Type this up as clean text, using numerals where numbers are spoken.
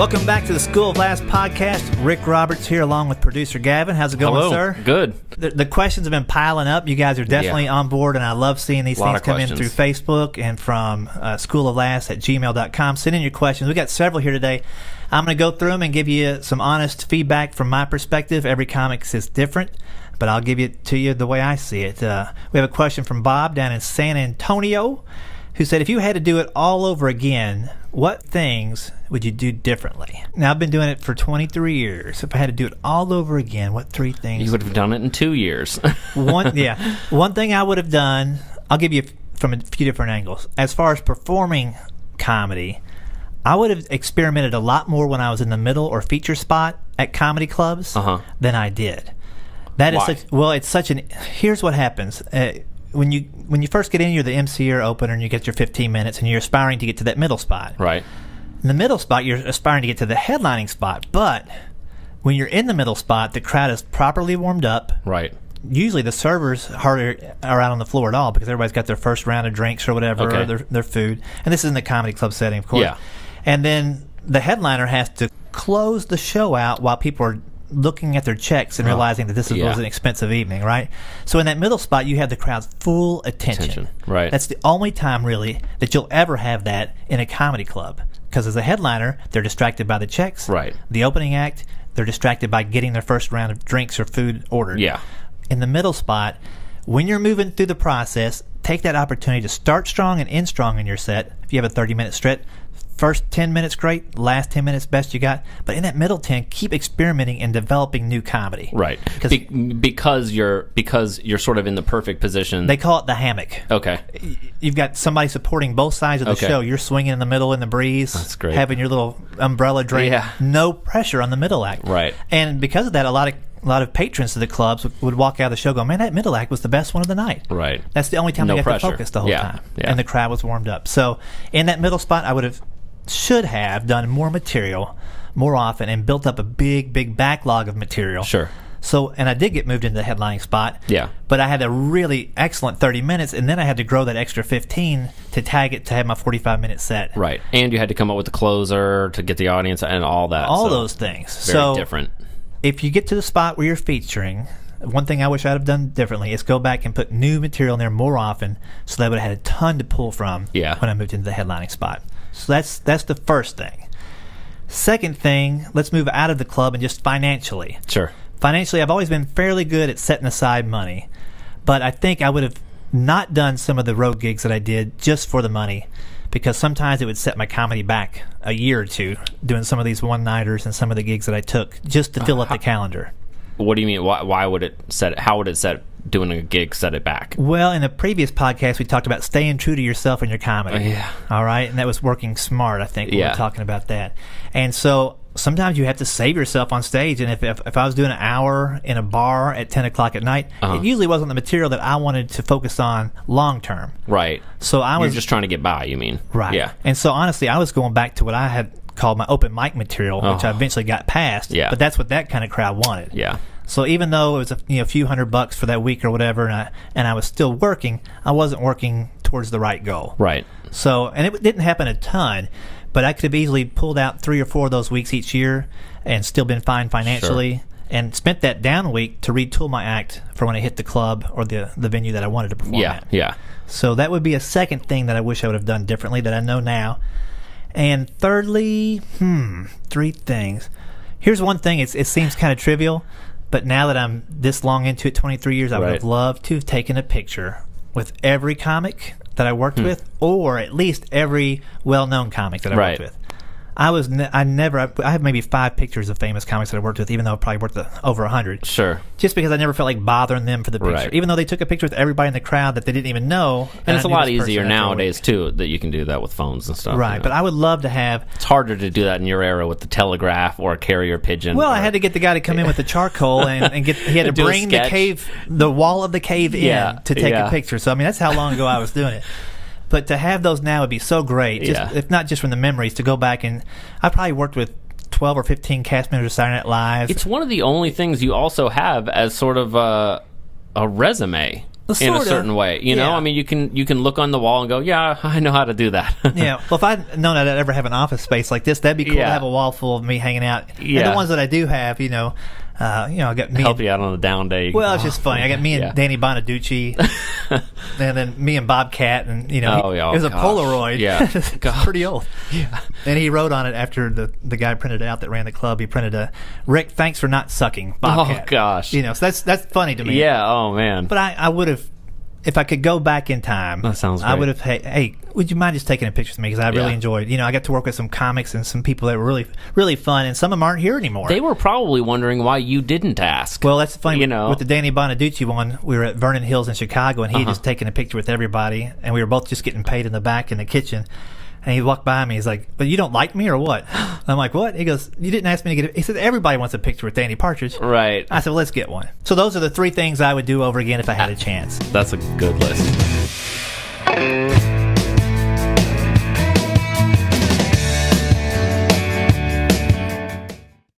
Welcome back to the School of Laughs podcast. Rik Roberts here along with producer Gavin. How's it going, Hello. sir? Good. The questions have been piling up. You guys are definitely on board, and I love seeing these things come in through Facebook and from schooloflaughs@gmail.com. Send in your questions. We got several here today. I'm going to go through them and give you some honest feedback from my perspective. Every comic is different, but I'll give it to you the way I see it. We have a question from Bob down in San Antonio, who said, if you had to do it all over again, what things would you do differently? Now, I've been doing it for 23 years. If I had to do it all over again, what three things? You would have done it in 2 years. One thing I would have done, I'll give you from a few different angles. As far as performing comedy, I would have experimented a lot more when I was in the middle or feature spot at comedy clubs than I did. That is here's what happens. When you first get in, you're the MC or opener, and you get your 15 minutes, and you're aspiring to get to that middle spot. Right. In the middle spot, you're aspiring to get to the headlining spot. But when you're in the middle spot, the crowd is properly warmed up. Right. Usually the servers hardly are out on the floor at all because everybody's got their first round of drinks or whatever, or their food. And this is in the comedy club setting, of course. Yeah. And then the headliner has to close the show out while people are looking at their checks and realizing that this was an expensive evening, right? So in that middle spot, you have the crowd's full attention. Right. That's the only time, really, that you'll ever have that in a comedy club. Because as a headliner, they're distracted by the checks. Right. The opening act, they're distracted by getting their first round of drinks or food ordered. Yeah. In the middle spot, when you're moving through the process, take that opportunity to start strong and end strong in your set. If you have a 30-minute stretch, first 10 minutes great, last 10 minutes best you got. But in that middle 10, keep experimenting and developing new comedy. Right. Because you're sort of in the perfect position. They call it the hammock. Okay. You've got somebody supporting both sides of the show. You're swinging in the middle in the breeze. That's great. Having your little umbrella drink. Yeah. No pressure on the middle act. Right. And because of that, a lot of patrons to the clubs would walk out of the show going, man, that middle act was the best one of the night. Right. That's the only time they got pressure. to focus the whole time. Yeah. And the crowd was warmed up. So in that middle spot, I should have done more material more often and built up a big backlog of material. Sure. So, and I did get moved into the headlining spot. Yeah. But I had a really excellent 30 minutes, and then I had to grow that extra 15 to tag it to have my 45-minute set. Right. And you had to come up with the closer to get the audience and all that. All those things. Very different. If you get to the spot where you're featuring, one thing I wish I'd have done differently is go back and put new material in there more often so that I would have had a ton to pull from when I moved into the headlining spot. So that's the first thing. Second thing, let's move out of the club and just financially. Sure. Financially, I've always been fairly good at setting aside money, but I think I would have not done some of the road gigs that I did just for the money, because sometimes it would set my comedy back a year or two doing some of these one-nighters and some of the gigs that I took just to fill up the calendar. What do you mean? Why would it set? How would it set? Doing a gig set it back? Well, in the previous podcast, we talked about staying true to yourself in your comedy. Yeah. All right, and that was working smart. I think we were talking about that. And so sometimes you have to save yourself on stage. And if I was doing an hour in a bar at 10 o'clock at night, it usually wasn't the material that I wanted to focus on long term. Right. So I was just trying to get by. You mean? Right. Yeah. And so honestly, I was going back to what I had called my open mic material, which I eventually got past. Yeah. But that's what that kind of crowd wanted. Yeah. So even though it was a few $100 for that week or whatever, and I was still working, I wasn't working towards the right goal. Right. So, and it didn't happen a ton, but I could have easily pulled out 3 or 4 of those weeks each year and still been fine financially, and spent that down week to retool my act for when I hit the club or the venue that I wanted to perform at. Yeah. So that would be a second thing that I wish I would have done differently that I know now. And thirdly, 3 things. Here's one thing. It seems kind of trivial, but now that I'm this long into it, 23 years, I would have loved to have taken a picture with every comic that I worked with, or at least every well-known comic that I worked with. I have maybe 5 pictures of famous comics that I worked with, even though I probably worked with over 100. Sure. Just because I never felt like bothering them for the picture. Right. Even though they took a picture with everybody in the crowd that they didn't even know. And it's a lot easier nowadays, too, that you can do that with phones and stuff. Right, but I would love to have... It's harder to do that in your era with the telegraph or a carrier pigeon. Well, I had to get the guy to come in with the charcoal and he had to bring the wall of the cave in to take a picture. So, I mean, that's how long ago I was doing it. But to have those now would be so great, if not just from the memories, to go back and... I probably worked with 12 or 15 cast members of Saturday Night Live. It's one of the only things you also have as sort of a resume. in a certain way. You know, I mean, you can look on the wall and go, yeah, I know how to do that. Yeah. Well, if I'd known I'd ever have an office space like this, that'd be cool to have a wall full of me hanging out. Yeah. And the ones that I do have, I got me. Help you out on a down day. Well, it's just funny. I got me and Danny Bonaducci, and then me and Bobcat, and it was a Polaroid. Yeah, it's pretty old. Yeah, and he wrote on it after the guy printed it out that ran the club. He printed a Rick, thanks for not sucking, Bobcat. Oh gosh, so that's funny to me. Yeah. Oh man. But I would have. If I could go back in time, that sounds great. I would have, hey, would you mind just taking a picture with me? Because I really enjoyed, I got to work with some comics and some people that were really, really fun, and some of them aren't here anymore. They were probably wondering why you didn't ask. Well, that's funny. With the Danny Bonaducci one, we were at Vernon Hills in Chicago, and he had just taken a picture with everybody, and we were both just getting paid in the back in the kitchen. And he walked by me. He's like, "But you don't like me or what?" I'm like, "What?" He goes, "You didn't ask me to get it." He said, "Everybody wants a picture with Danny Partridge." Right. I said, well, "Let's get one." So those are the 3 things I would do over again if I had a chance. That's a good list.